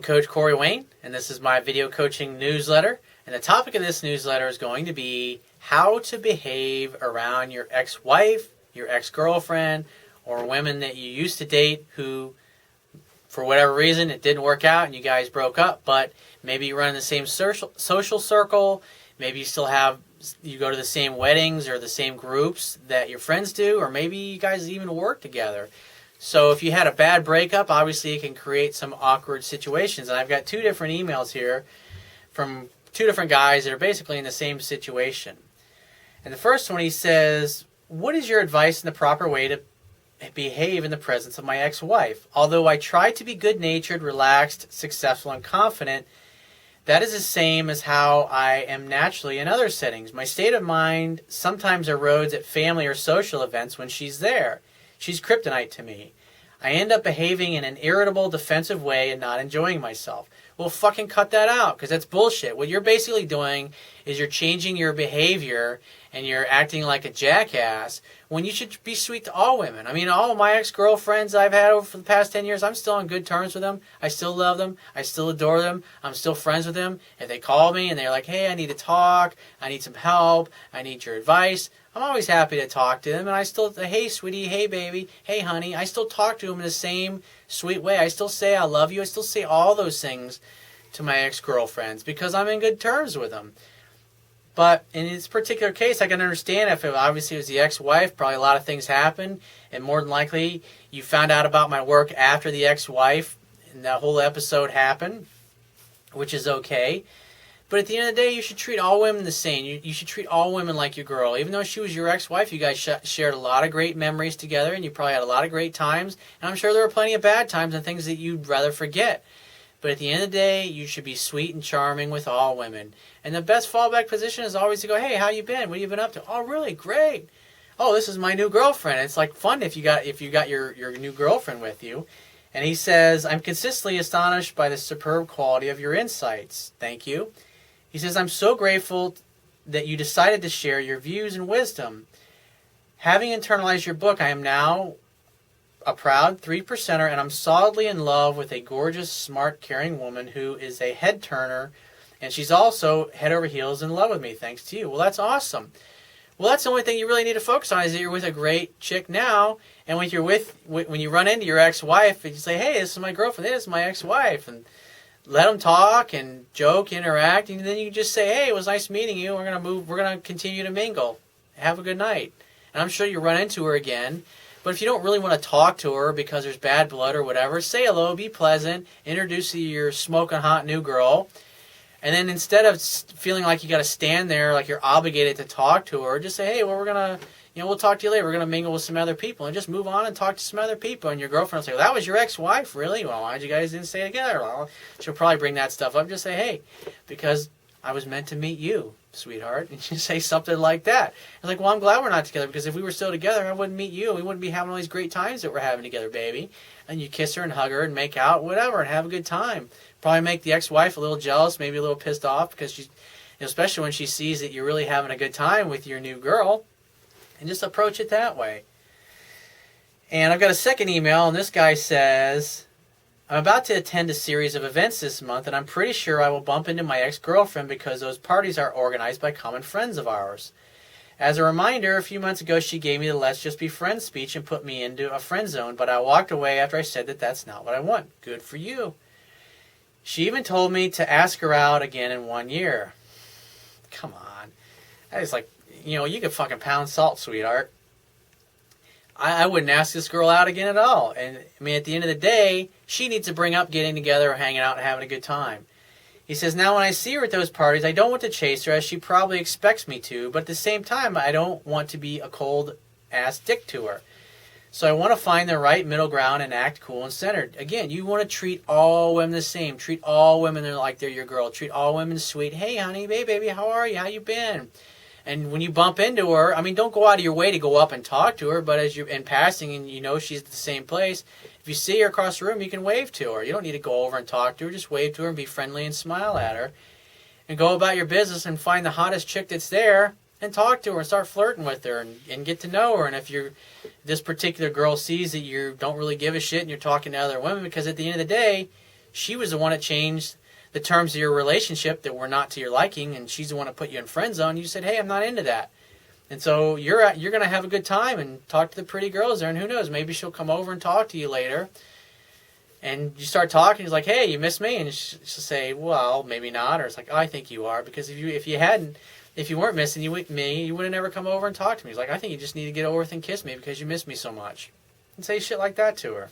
I'm Coach Corey Wayne, and this is my video coaching newsletter. And the topic of this newsletter is going to be how to behave around your ex-wife, your ex-girlfriend, or women that you used to date who, for whatever reason, it didn't work out and you guys broke up, but maybe you run in the same social circle, maybe you go to the same weddings or the same groups that your friends do, or maybe you guys even work together. So if you had a bad breakup, obviously it can create some awkward situations. And I've got two different emails here from two different guys that are basically in the same situation. And the first one, he says, what is your advice in the proper way to behave in the presence of my ex-wife? Although I try to be good-natured, relaxed, successful, and confident, that is the same as how I am naturally in other settings. My state of mind sometimes erodes at family or social events when she's there. She's kryptonite to me. I end up behaving in an irritable, defensive way and not enjoying myself. Well, fucking cut that out, because that's bullshit. What you're basically doing is you're changing your behavior and you're acting like a jackass when you should be sweet to all women. I mean, all of my ex-girlfriends I've had over the past 10 years, I'm still on good terms with them. I still love them. I still adore them. I'm still friends with them. If they call me and they're like, hey, I need to talk, I need some help, I need your advice, I'm always happy to talk to them. And I still, hey, sweetie, hey, baby, hey, honey, I still talk to them in the same sweet way. I still say I love you. I still say all those things to my ex-girlfriends because I'm in good terms with them. But in this particular case, I can understand if it obviously was the ex-wife, probably a lot of things happened, and more than likely you found out about my work after the ex-wife, and that whole episode happened, which is okay. But at the end of the day, you should treat all women the same. You should treat all women like your girl. Even though she was your ex-wife, you guys shared a lot of great memories together, and you probably had a lot of great times, and I'm sure there were plenty of bad times and things that you'd rather forget. But at the end of the day, you should be sweet and charming with all women. And the best fallback position is always to go, hey, how you been? What have you been up to? Oh, really? Great. Oh, this is my new girlfriend. It's like fun if you got your new girlfriend with you. And he says, I'm consistently astonished by the superb quality of your insights. Thank you. He says, I'm so grateful that you decided to share your views and wisdom. Having internalized your book, I am now a proud 3%er, and I'm solidly in love with a gorgeous, smart, caring woman who is a head turner, and she's also head over heels in love with me, thanks to you. Well, that's awesome. Well, that's the only thing you really need to focus on is that you're with a great chick now, and when you run into your ex-wife, and you say, hey, this is my girlfriend, this is my ex-wife, and let them talk and joke, interact, and then you can just say, hey, it was nice meeting you. We're going to continue to mingle. Have a good night. And I'm sure you run into her again. But if you don't really want to talk to her because there's bad blood or whatever, say hello, be pleasant, introduce your smoking hot new girl. And then instead of feeling like you got to stand there like you're obligated to talk to her, just say, hey, well, we'll talk to you later. We're going to mingle with some other people. And just move on and talk to some other people. And your girlfriend will say, well, that was your ex-wife, really? Well, why did you guys didn't stay together? Well, she'll probably bring that stuff up. Just say, hey, because I was meant to meet you, sweetheart. And you say something like that. It's like, well, I'm glad we're not together because if we were still together, I wouldn't meet you. We wouldn't be having all these great times that we're having together, baby. And you kiss her and hug her and make out, whatever, and have a good time. Probably make the ex-wife a little jealous, maybe a little pissed off because she's, especially when she sees that you're really having a good time with your new girl. And just approach it that way. And I've got a second email, and this guy says, I'm about to attend a series of events this month, and I'm pretty sure I will bump into my ex-girlfriend because those parties are organized by common friends of ours. As a reminder, a few months ago, she gave me the let's just be friends speech and put me into a friend zone, but I walked away after I said that that's not what I want. Good for you. She even told me to ask her out again in 1 year. Come on. That is like, you could fucking pound salt, sweetheart. I wouldn't ask this girl out again at all. And, I mean, at the end of the day, she needs to bring up getting together or hanging out and having a good time. He says, now when I see her at those parties, I don't want to chase her as she probably expects me to, but at the same time, I don't want to be a cold-ass dick to her. So I want to find the right middle ground and act cool and centered. Again, you want to treat all women the same. Treat all women like they're your girl. Treat all women sweet. Hey, honey, hey, baby, how are you? How you been? And when you bump into her, I mean, don't go out of your way to go up and talk to her, but as you're in passing and you know she's at the same place, if you see her across the room, you can wave to her. You don't need to go over and talk to her. Just wave to her and be friendly and smile at her. And go about your business and find the hottest chick that's there and talk to her and start flirting with her and get to know her. And if this particular girl sees that you don't really give a shit and you're talking to other women, because at the end of the day, she was the one that changed the terms of your relationship that were not to your liking, and she's the one that put you in friend zone. You said, hey, I'm not into that. And so you're going to have a good time and talk to the pretty girls there, and who knows, maybe she'll come over and talk to you later. And you start talking, he's like, hey, you miss me? And she'll say, well, maybe not. Or it's like, oh, I think you are. Because if you weren't missing me, you would have never come over and talked to me. He's like, I think you just need to get over with and kiss me because you miss me so much. And say shit like that to her.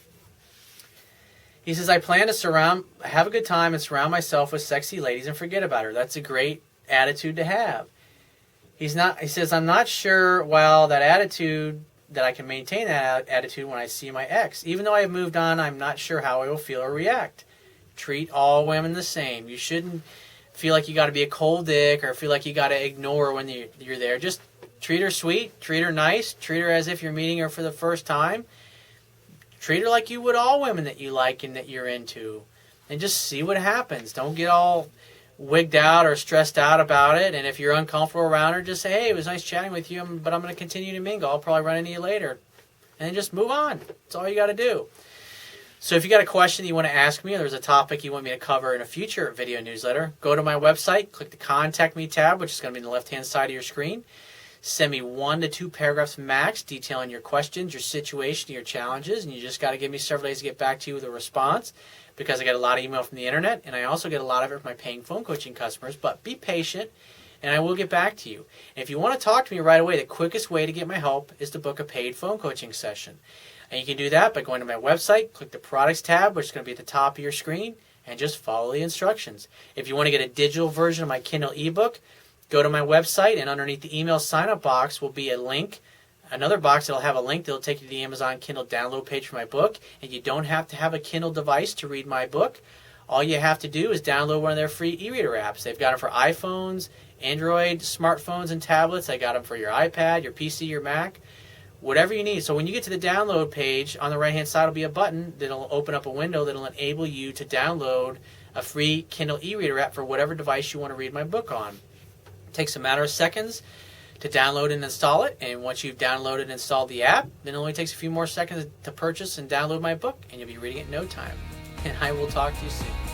He says, I plan to have a good time and surround myself with sexy ladies and forget about her. That's a great attitude to have. He says, I'm not sure, that I can maintain that attitude when I see my ex. Even though I have moved on, I'm not sure how I will feel or react. Treat all women the same. You shouldn't feel like you got to be a cold dick or feel like you got to ignore when you're there. Just treat her sweet, treat her nice, treat her as if you're meeting her for the first time. Treat her like you would all women that you like and that you're into. And just see what happens. Don't get all wigged out or stressed out about it. And if you're uncomfortable around her, just say, hey, it was nice chatting with you, but I'm going to continue to mingle. I'll probably run into you later. And then just move on. That's all you got to do. So if you got a question you want to ask me, or there's a topic you want me to cover in a future video newsletter, go to my website, click the Contact Me tab, which is going to be on the left-hand side of your screen. Send me 1 to 2 paragraphs max detailing your questions, your situation, your challenges, and you just got to give me several days to get back to you with a response, because I get a lot of email from the internet, and I also get a lot of it from my paying phone coaching customers. But be patient, and I will get back to you. And if you want to talk to me right away, the quickest way to get my help is to book a paid phone coaching session. And you can do that by going to my website, click the Products tab, which is going to be at the top of your screen, and just follow the instructions. If you want to get a digital version of my Kindle ebook, go to my website, and underneath the email sign-up box will be a link. Another box that will have a link that will take you to the Amazon Kindle download page for my book. And you don't have to have a Kindle device to read my book. All you have to do is download one of their free e-reader apps. They've got them for iPhones, Android, smartphones, and tablets. They got them for your iPad, your PC, your Mac, whatever you need. So when you get to the download page, on the right-hand side will be a button that will open up a window that will enable you to download a free Kindle e-reader app for whatever device you want to read my book on. It takes a matter of seconds to download and install it, and once you've downloaded and installed the app, then it only takes a few more seconds to purchase and download my book, and you'll be reading it in no time. And I will talk to you soon.